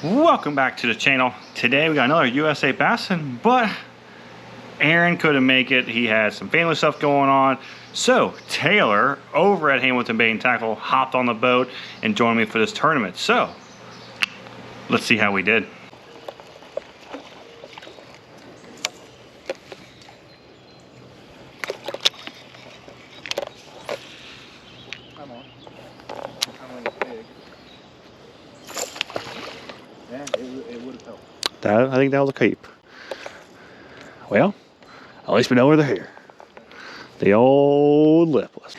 Welcome back to the channel. Today we got another USA Bassin, but Aaron couldn't make it. He had some family stuff going on. So Taylor over at Hamilton Bait and Tackle hopped on the boat and joined me for this tournament. So let's see how we did. Come on. Come on, it's big. Yeah, it would have helped. I think that was a keep. Well, at least we know where they're here. The old lipless.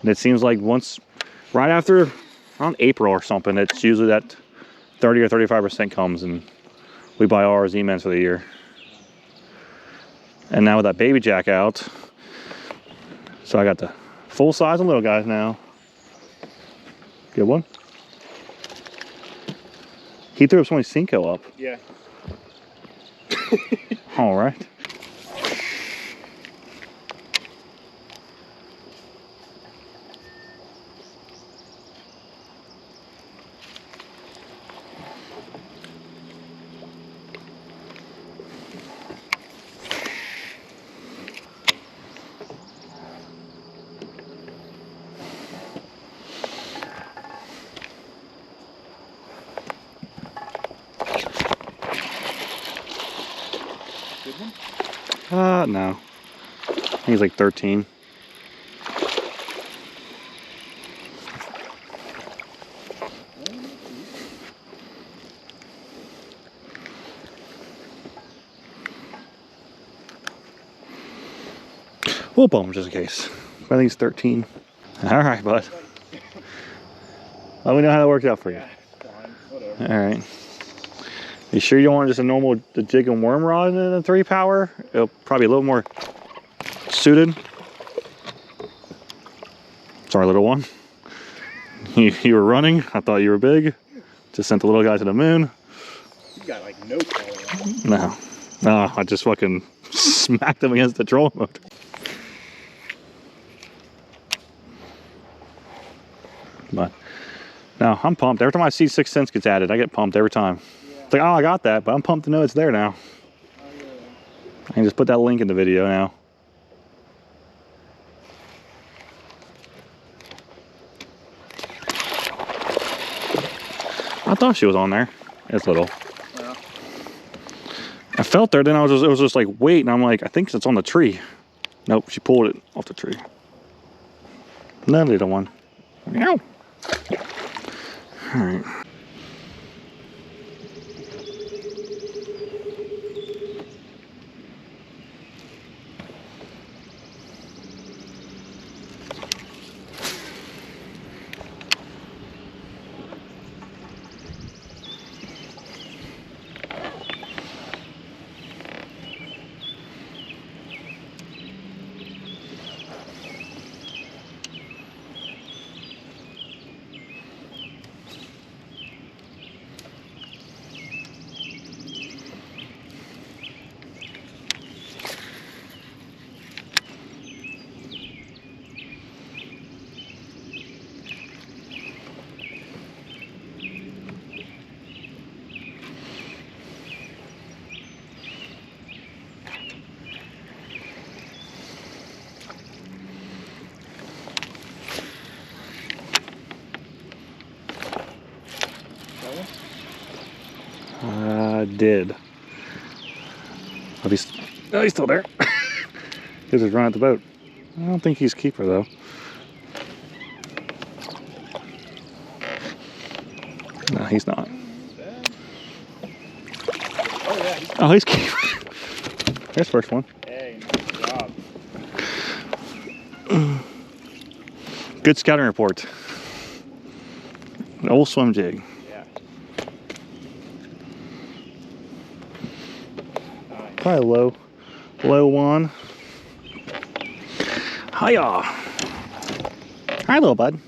And it seems like once, right after, around April or something, it's usually that 30 or 35% comes and we buy all our Z-Mens for the year. And now with that baby jack out, so I got the full size and little guys now. Good one. He threw up so many Cinco up. Yeah. All right. Good one? No. I think he's like 13. We'll bump him just in case. I think he's 13. All right, bud. Let me know how that worked out for you. Yeah, fine. Whatever. All right. You sure you don't want just a normal jig and worm rod in a 3-power? It'll probably be a little more suited. Sorry, little one. You were running. I thought you were big. Just sent the little guy to the moon. You got like no color on it. No, I just fucking smacked him against the trolling motor. But no, I'm pumped. Every time I see 6 cents gets added, I get pumped every time. Yeah. It's like, oh, I got that, but I'm pumped to know it's there now. Oh, yeah. I can just put that link in the video now. I thought she was on there. It's little. Well, I felt her, then it was just like, wait, and I'm like, I think it's on the tree. Nope, she pulled it off the tree. Another little one. Meow. All right. I did. Oh, he's still there. He's just running at the boat. I don't think he's keeper though. he's not. Oh, yeah. Oh, he's keeping. There's first one. Hey, nice job. Good scouting report. An old swim jig. Yeah. Nice. Probably low one. Hiya. Hi, little bud.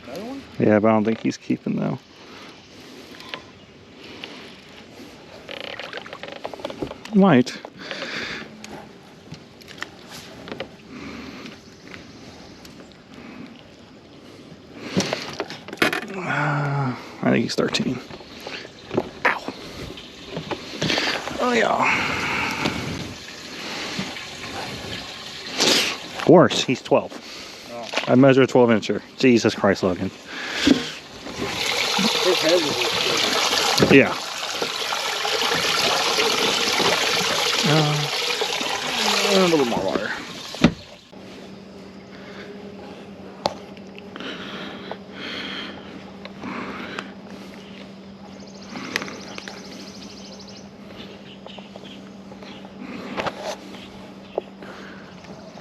Another one? Yeah, but I don't think he's keeping though. Might. I think he's 13. Ow. Oh yeah. Worse, he's 12. Oh. I measure a 12-incher. Jesus Christ, Logan. His head was Yeah. A little more water.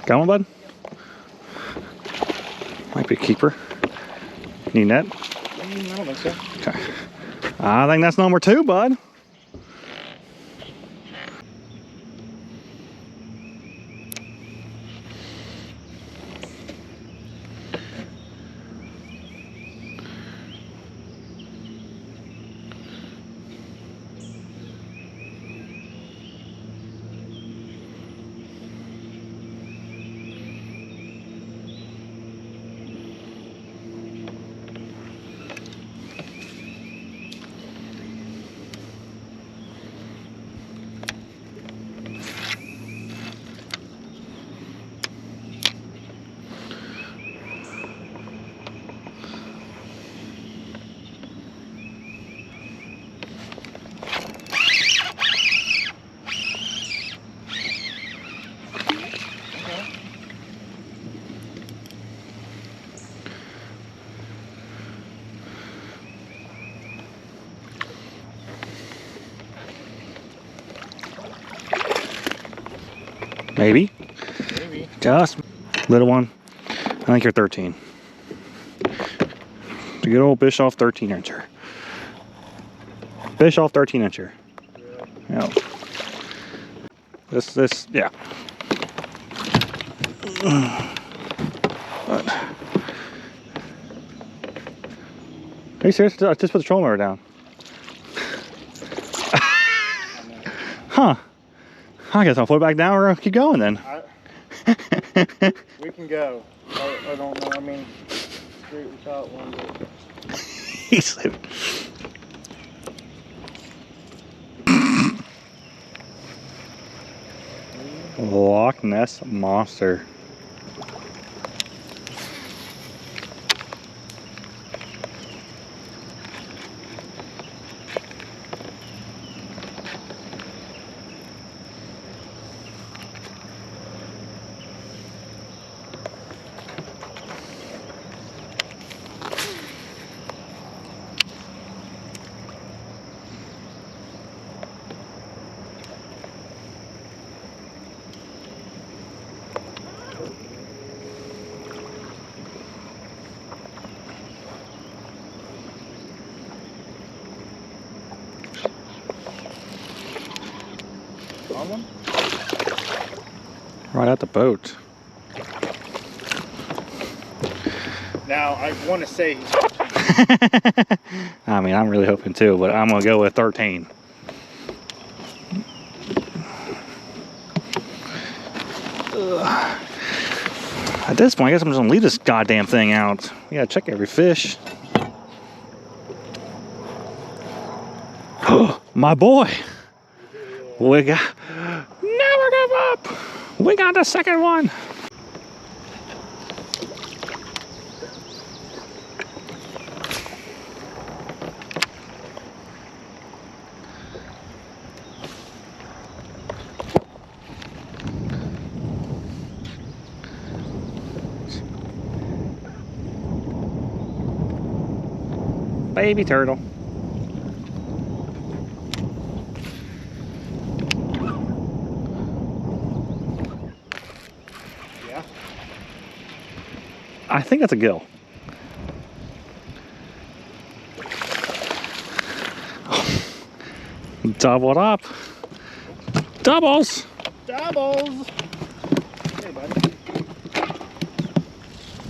Got one, bud? Might be a keeper. Need net? I don't think so. Okay. I think that's number 2, bud. Maybe. Maybe. Just little one. I think you're 13. The good old Bischoff 13-incher. Bischoff 13-incher. Yeah. This, yeah. But, are you serious? Just put the trolling motor down. Huh. I guess I'll put it back down or keep going then. We can go. I don't know. I mean, straight without one. But... He's Loch Ness Monster. On one? Right at the boat. Now, I want to say he's I mean, I'm really hoping too, but I'm gonna go with 13. At this point, I guess I'm just gonna leave this goddamn thing out. We gotta check every fish. My boy. We got. Never give up. We got the second one. Baby turtle. Yeah. I think that's a gill. Doubled up. Doubles. Doubles. Hey, buddy.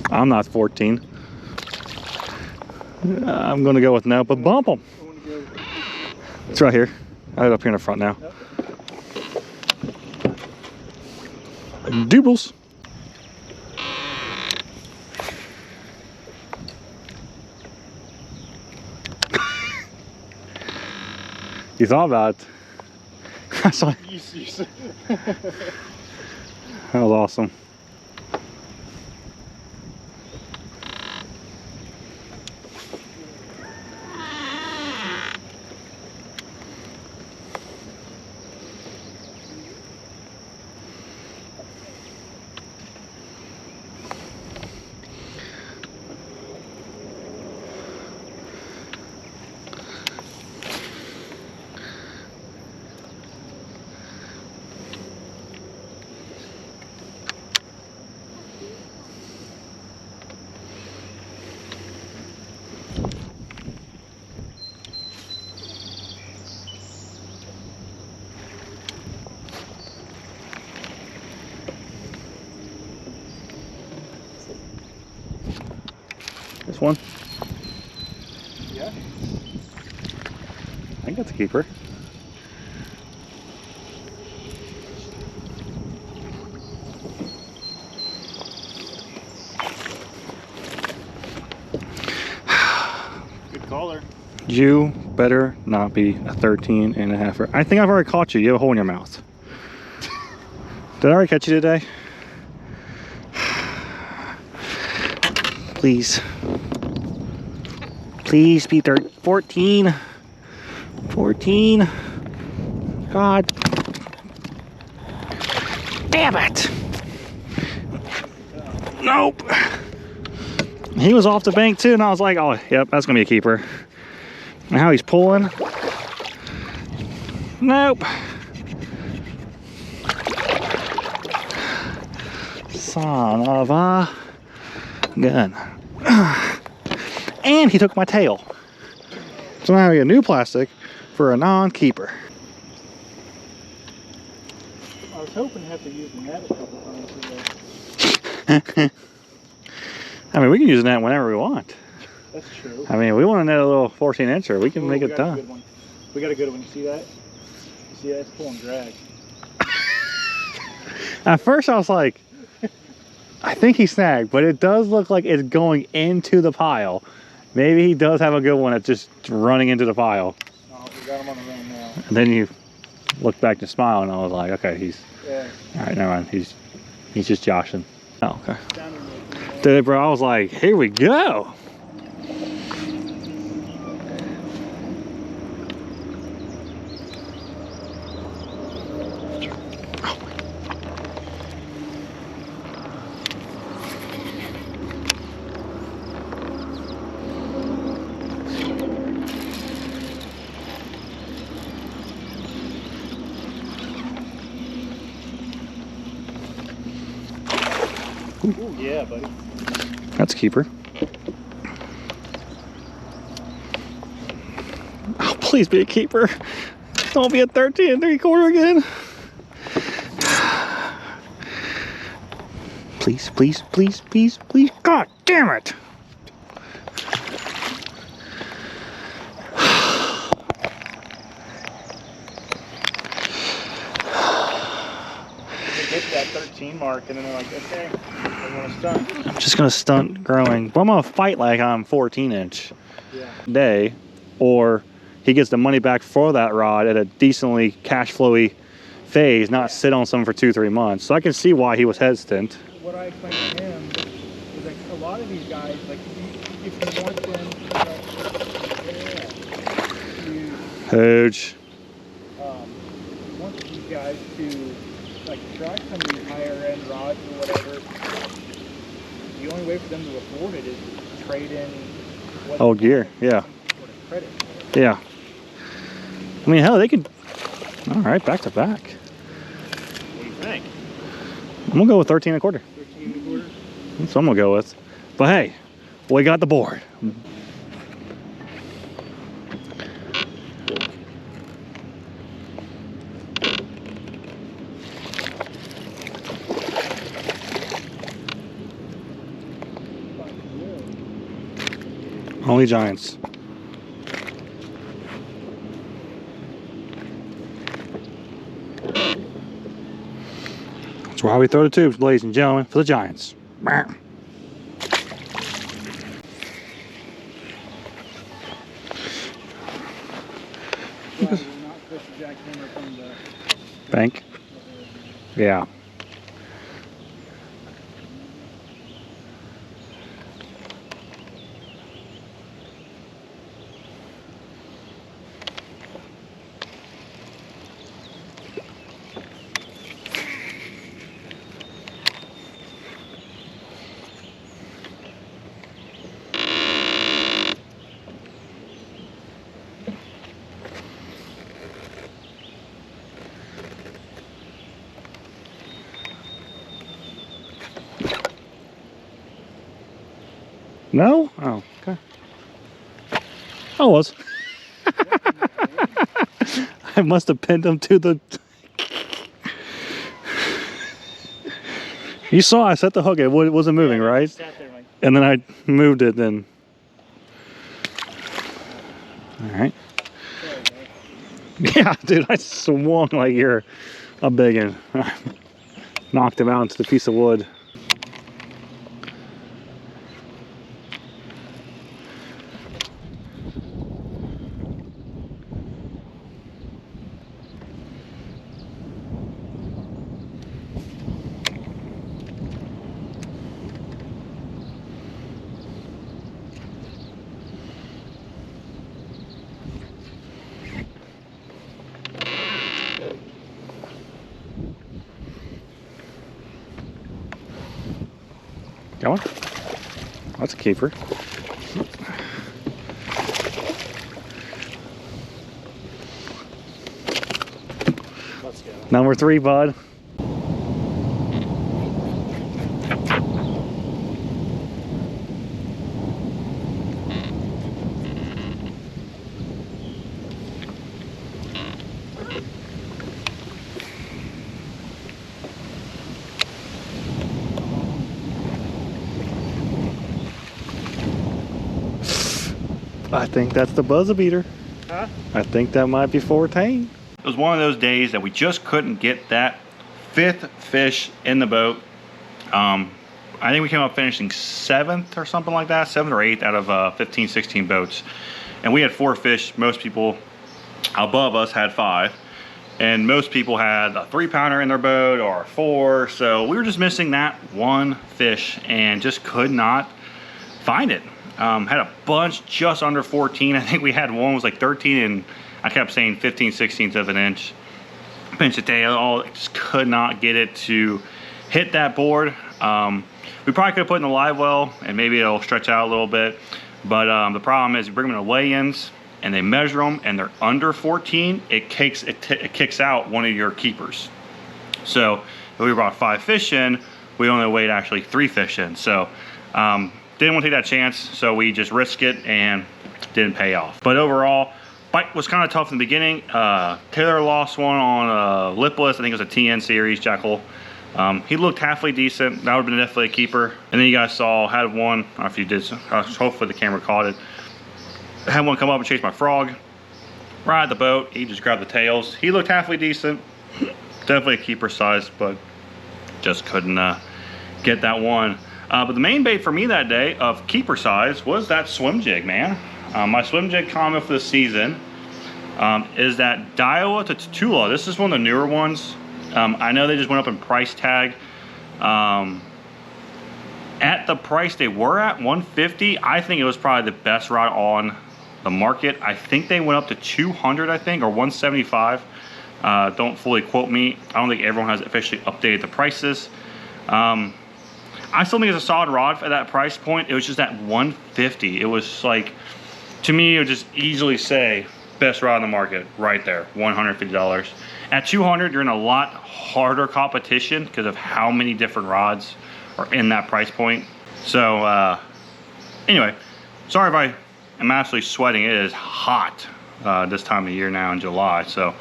I'm not 14. I'm gonna go with no, but bump them. It's right here. I have it up here in the front now. Doubles. You thought about it. That's like, that was awesome. This one? Yeah. I think that's a keeper. Good caller. You better not be a 13 and a halfer. I think I've already caught you. You have a hole in your mouth. Did I already catch you today? Please. Please be 14. 14. God. Damn it. Nope. He was off the bank too, and I was like, oh, yep, that's gonna be a keeper. And how he's pulling. Nope. Son of a gun. And he took my tail. So now we get new plastic for a non-keeper. I was hoping to have to use the net a couple times today. I mean, we can use a net whenever we want. That's true. I mean, we want to net a little 14-incher. We can Ooh, make we it got a done. good one. We got a good one. You see that? You see that? It's pulling drag. At first, I was like, I think he snagged, but it does look like it's going into the pile. Maybe he does have a good one at just running into the pile. Oh, we got him on the run now. And then you look back and smile, and I was like, okay, he's Yeah. all right. Never mind. He's just joshing. Oh, okay. Down in the, Dude, bro, I was like, here we go. Ooh, yeah, buddy. That's a keeper. Oh, please be a keeper. Don't be a 13 3/4 again. Please, please, please, please, please. God damn it. Get that 13 mark, and then they're like, okay, they want to stunt. I'm just gonna stunt growing. But I'm gonna fight like I'm 14-inch day, or he gets the money back for that rod at a decently cash flowy phase, not sit on something for 2-3 months. So I can see why he was hesitant. What I explained to him is like a lot of these guys, like if you want them to Huge. you want these guys to like try some of these higher end rods or whatever, the only way for them to afford it is to trade in what Old gear, yeah. sort of credit for it. Yeah. I mean, hell, they could. All right, back to back. What do you think? I'm gonna go with 13 1/4. 13 1/4? That's what I'm gonna go with. But hey, we got the board. Only giants. That's why we throw the tubes, ladies and gentlemen, for the giants. Well, you're not supposed to jackhammer from the Bank. Yeah. No? Oh, okay. I was. I must have pinned him to the... You saw I set the hook, it wasn't moving, right? sat there like, And then I moved it, then... Alright. Yeah, dude, I swung like you're a biggin. Knocked him out into the piece of wood. Going? That's a keeper. let's go. Number 3, bud. I think that's the buzzer beater. Huh? I think that might be 14. It was one of those days that we just couldn't get that 5th fish in the boat. I think we came up finishing 7th or something like that, 7th or 8th out of 15, 16 boats. And we had 4 fish. Most people above us had 5. And most people had a 3-pounder in their boat or a 4. So we were just missing that one fish and just could not find it. Had a bunch just under 14. I think we had one was like 13 and I kept saying 15 16ths of an inch. Pinch it tail, just could not get it to hit that board. We probably could have put in the live well and maybe it'll stretch out a little bit. But the problem is you bring them to weigh-ins and they measure them and they're under 14, it kicks out one of your keepers. So if we brought 5 fish in, we only weighed actually 3 fish in. So didn't want to take that chance, so we just risked it and didn't pay off. But overall, bite was kind of tough in the beginning. Taylor lost one on a lipless, I think it was a TN series jackal. He looked halfway decent. That would have been definitely a keeper. And then you guys saw, had one, I don't know if you did, hopefully the camera caught it. I had one come up and chase my frog. Right at the boat, he just grabbed the tails. He looked halfway decent. Definitely a keeper size, but just couldn't get that one. But the main bait for me that day of keeper size was that swim jig, man. My swim jig comment for the season is that Daiwa to Tula. This is one of the newer ones. I know they just went up in price tag. At the price they were at, $150, I think it was probably the best rod on the market. I think they went up to $200, I think, or $175. Don't fully quote me. I don't think everyone has officially updated the prices. I still think it's a solid rod at that price point. It was just at $150. It was like, to me, it would just easily say best rod on the market right there, $150. At $200, you're in a lot harder competition because of how many different rods are in that price point. So anyway, sorry if I am absolutely sweating. It is hot this time of year now in July. So,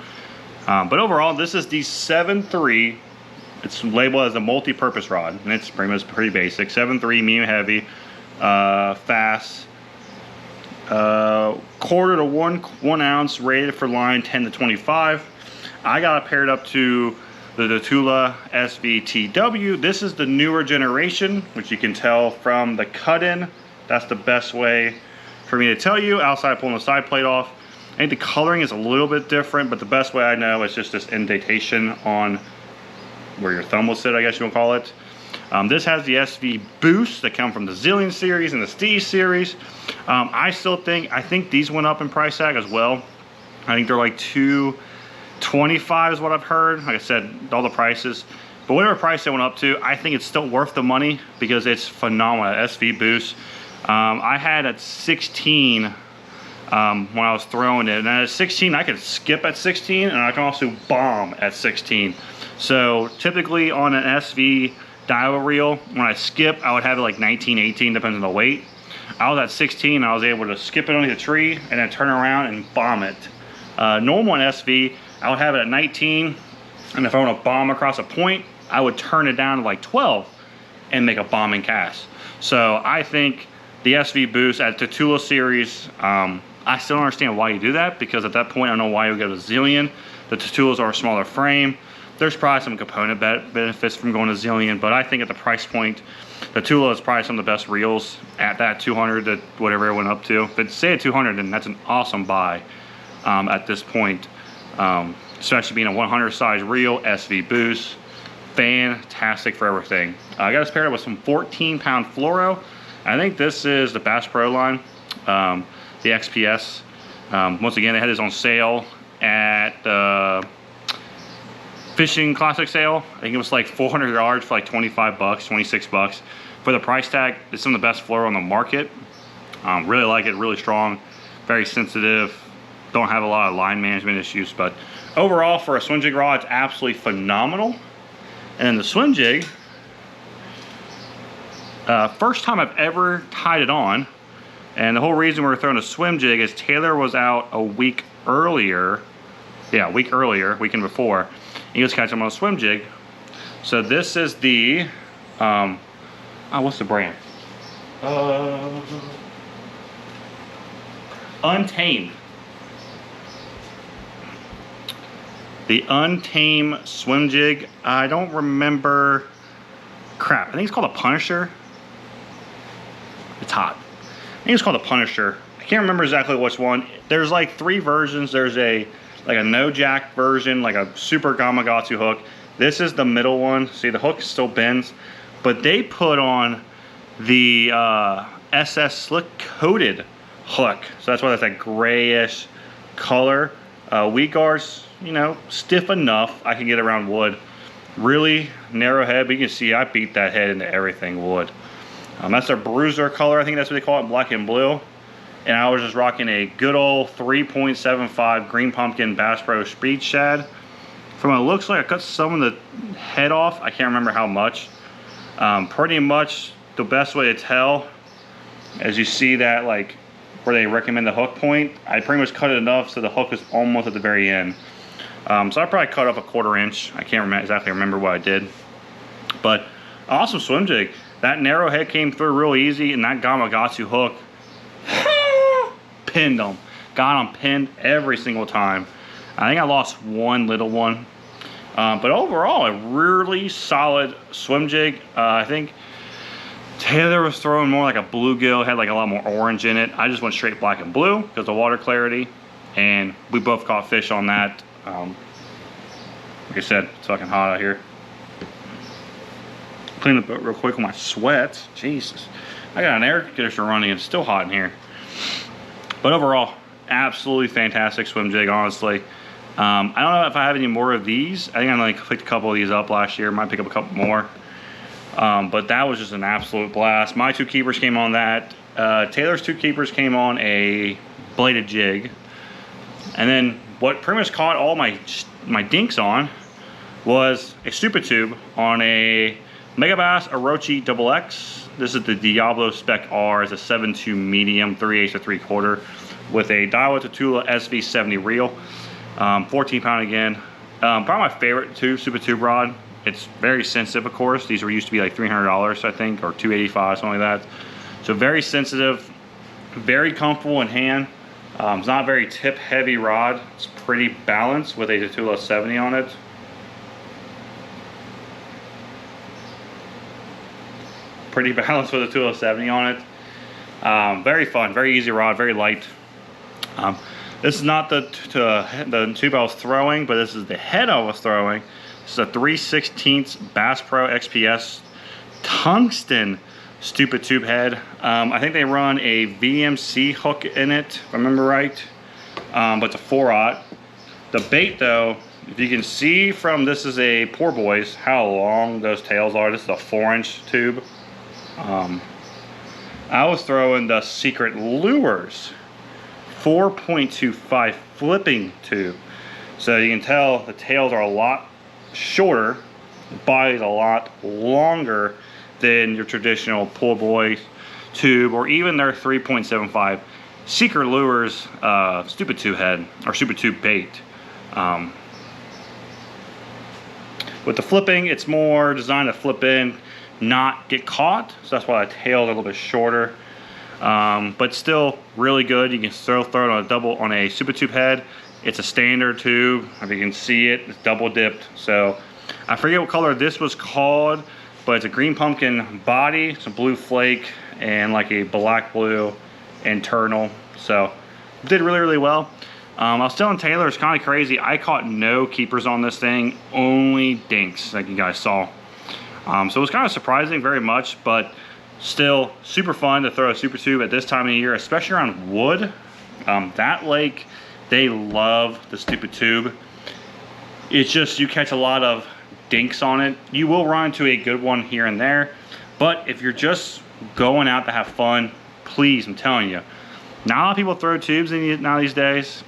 but overall, this is the 7.3. It's labeled as a multi-purpose rod, and it's pretty much pretty basic. 7.3 medium heavy, fast, quarter to one ounce, rated for line 10 to 25. I got it paired up to the Tula SVTW. This is the newer generation, which you can tell from the cut-in. That's the best way for me to tell you, outside pulling the side plate off. I think the coloring is a little bit different, but the best way I know is just this indentation on where your thumb will sit, I guess you would call it. This has the SV boosts that come from the Zillion series and the Steve series. I think these went up in price tag as well. I think they're like $225 is what I've heard. Like I said, all the prices. But whatever price they went up to, I think it's still worth the money because it's phenomenal. SV boost. I had at 16 when I was throwing it. And at 16, I could skip at 16 and I can also bomb at 16. So typically on an SV Daiwa reel, when I skip, I would have it like 19, 18, depending on the weight. I was at 16, I was able to skip it underneath the tree and then turn around and bomb it. Normal on SV, I would have it at 19, and if I want to bomb across a point, I would turn it down to like 12 and make a bombing cast. So I think the SV boost at the Tula series, I still don't understand why you do that, because at that point, I don't know why you would go to Zillion. The Tulas are a smaller frame. There's probably some component benefits from going to Zillion, but I think at the price point, the Tula is probably some of the best reels at that 200 to whatever it went up to. But say at 200, then that's an awesome buy at this point, especially being a 100 size reel, SV boost, fantastic for everything. I got this paired up with some 14-pound fluoro. I think this is the Bass Pro line, the XPS. Once again, they had this on sale at the Fishing Classic sale. I think it was like $400 for like 25 bucks, 26 bucks. For the price tag, it's some of the best fluoro on the market. Really like it, really strong, very sensitive. Don't have a lot of line management issues, but overall for a swim jig rod, it's absolutely phenomenal. And then the swim jig, first time I've ever tied it on, and the whole reason we're throwing a swim jig is Taylor was out a week earlier, weekend before. He was catching on a swim jig. So this is the, what's the brand? Untamed. The Untamed swim jig. I don't remember, crap, I think it's called a Punisher. It's hot. I think it's called a Punisher. I can't remember exactly which one. There's like 3 versions. There's a no jack version, like a super Gamakatsu hook. This is the middle one. See, the hook still bends, but they put on the SS slick coated hook. So that's why that's that grayish color. Weed guards, you know, stiff enough. I can get around wood. Really narrow head, but you can see I beat that head into everything wood. That's their bruiser color. I think that's what they call it, black and blue. And I was just rocking a good old 3.75 Green Pumpkin Bass Pro Speed Shad. From what it looks like, I cut some of the head off. I can't remember how much. Pretty much the best way to tell, as you see that, like where they recommend the hook point, I pretty much cut it enough so the hook is almost at the very end. So I probably cut up a 1/4 inch. I can't exactly remember what I did. But awesome swim jig. That narrow head came through real easy, and that Gamakatsu hook pinned them. Got them pinned every single time. I think I lost one little one. But overall, a really solid swim jig. I think Taylor was throwing more like a bluegill, had like a lot more orange in it. I just went straight black and blue because of water clarity, and we both caught fish on that. Like I said, it's fucking hot out here. Clean up real quick with my sweat. Jesus, I got an air conditioner running and it's still hot in here. But overall, absolutely fantastic swim jig, honestly. I don't know if I have any more of these. I think I only picked a couple of these up last year. Might pick up a couple more. But that was just an absolute blast. My 2 keepers came on that. Taylor's 2 keepers came on a bladed jig. And then what pretty much caught all my dinks on was a stupid tube on a Megabass Orochi XX. This is the Diablo Spec R. It's a 7.2 medium, 3/8 to 3/4 with a Daiwa Tatula SV70 reel. 14 pound again. Probably my favorite stupid tube rod. It's very sensitive, of course. These were used to be like $300, I think, or $285, something like that. So very sensitive, very comfortable in hand. It's not a very tip heavy rod. It's pretty balanced with a Tatula 70 on it. Pretty balanced with a Tatula 70 on it. Very fun, very easy rod, very light. This is not the tube I was throwing, but this is the head I was throwing. This is a 3/16 Bass Pro XPS tungsten stupid tube head. I think they run a VMC hook in it, if I remember right. But it's a 4/0. The bait though, if you can see from this is a poor boys how long those tails are. This is a 4-inch tube. I was throwing the Secret Lures 4.25 flipping tube. So you can tell the tails are a lot shorter, the body's a lot longer than your traditional poor boy tube or even their 3.75 Secret Lures stupid tube head or stupid tube bait. With the flipping, it's more designed to flip in, not get caught, so that's why the tail's a little bit shorter. But still really good. You can still throw it on a super tube head. It's a standard tube. If you can see it, it's double dipped. So I forget what color this was called, but it's a green pumpkin body, it's a blue flake, and like a black blue internal. So did really, really well. I was telling Taylor, it's kind of crazy. I caught no keepers on this thing, only dinks, like you guys saw. So it was kind of surprising very much, but still super fun to throw a super tube at this time of year, especially around wood. That lake, they love the stupid tube. It's just, you catch a lot of dinks on it. You will run into a good one here and there, but if you're just going out to have fun, please, I'm telling you, not a lot of people throw tubes now these days.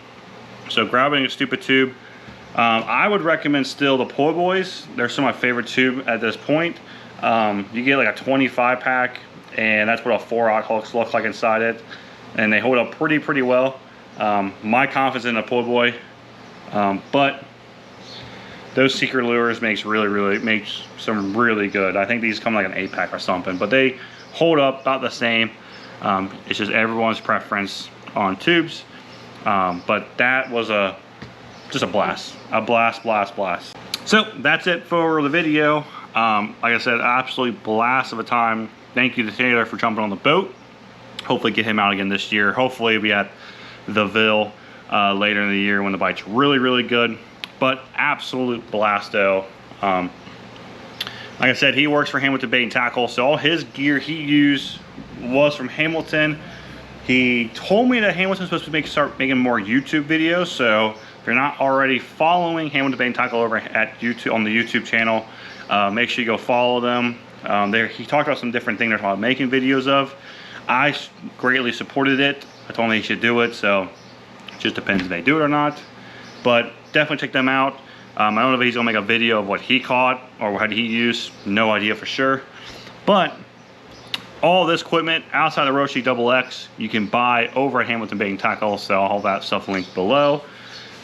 So grabbing a stupid tube, I would recommend still the Poi Boys. They're some of my favorite tube at this point. You get like a 25 pack, and that's what a 4/0 hook looks like inside it, and they hold up pretty well. My confidence in a Poi Boy, but those Secret Lures makes some really good. I think these come like an 8-pack or something, but they hold up about the same. It's just everyone's preference on tubes. But that was just a blast. So that's it for the video. Like I said, absolutely blast of a time. Thank you to Taylor for jumping on the boat. Hopefully get him out again this year. Hopefully be at the Ville later in the year when the bite's really good. But absolute blasto. Like I said, he works for Hamilton Bait and Tackle, so all his gear he used was from Hamilton. He told me that Hamilton's supposed to start making more YouTube videos, so if you're not already following Hamilton Bait and Tackle over at YouTube on the YouTube channel, make sure you go follow them. He talked about some different things they're talking about making videos of. I greatly supported it. I told him he should do it, so it just depends if they do it or not. But definitely check them out. I don't know if he's gonna make a video of what he caught or what he used. No idea for sure. But all this equipment outside the Orochi XX you can buy over at Hamilton Bait and Tackle, so all that stuff linked below.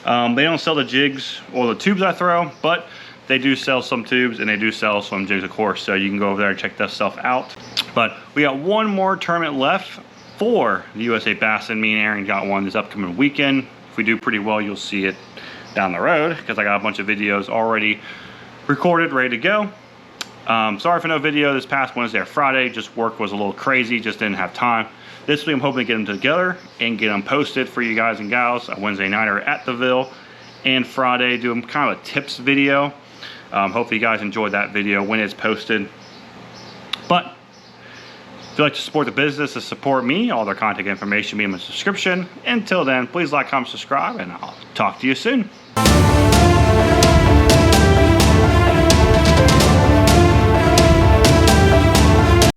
They don't sell the jigs or the tubes I throw, but they do sell some tubes and they do sell some jigs, of course, so you can go over there and check that stuff out. But we got one more tournament left for the USA Bass, and me and Aaron got one this upcoming weekend. If we do pretty well, you'll see it down the road because I got a bunch of videos already recorded, ready to go. Sorry for no video this past Wednesday or Friday. Just work was a little crazy, just didn't have time. This week I'm hoping to get them together and get them posted for you guys and gals. A Wednesday nighter at the Ville, and Friday doing kind of a tips video. Hopefully you guys enjoyed that video when it's posted. But if you'd like to support the business, to support me, all their contact information will be in the description. Until then, please like, comment, subscribe, and I'll talk to you soon.